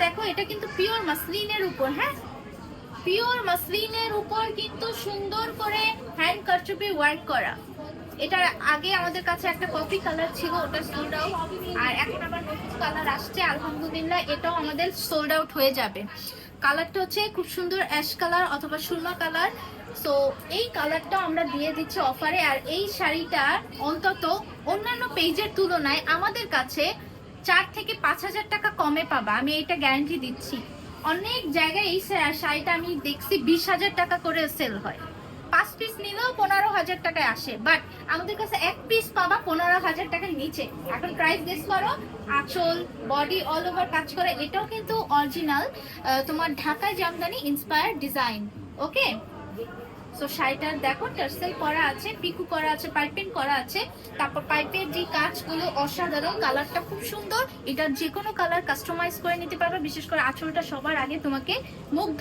দেখো এটা কিন্তু পিওর মাসলিনের উপর, হ্যাঁ পিওর মাসলিনের উপর কিন্তু সুন্দর করে হ্যান্ড কারচুপি ওয়ার্ক করা। এটার আগে আমাদের কাছে একটা কফি কালার ছিল, ওটা সোল্ড আউট, আর এখন আবার নতুন কালার আসছে আলহামদুলিল্লাহ, এটাও আমাদের সোল্ড আউট হয়ে যাবে। কালারটা হচ্ছে খুব সুন্দর অ্যাশ কালার অথবা সুরমা কালার। সো এই কালারটা আমরা দিয়ে দিচ্ছি অফারে। আর এই শাড়িটা অন্তত অন্যান্য পেজের তুলনায় আমাদের কাছে 4 থেকে 5,000 টাকা কমে পাবা, আমি এটা গ্যারান্টি দিচ্ছি। অনেক জায়গায় এই শাড়িটা আমি দেখছি 20,000 টাকা করে সেল হয়, 5 পিস নিলেও 15,000 টাকায় আসে, বাট আমাদের কাছে 1 পিস পাবা 15,000 টাকার নিচে। এখন প্রাইস গেস করো। আঁচল বডি অল ওভার কাজ করে, এটাও কিন্তু অরিজিনাল তোমার ঢাকা জামদানি ইন্সপায়ার্ড ডিজাইন। ওকে, সো শাড়িটার দেখো টার্সেল করা আছে, পিকু করা আছে, পাইপিং করা আছে, তারপর পাইপের যে কাজগুলো অসাধারণ, কালারটা খুব সুন্দর। এটার যে কোনো কালার কাস্টমাইজ করে নিতে পারবে, বিশেষ করে আঁচলটা সবার আগে তোমাকে মুগ্ধ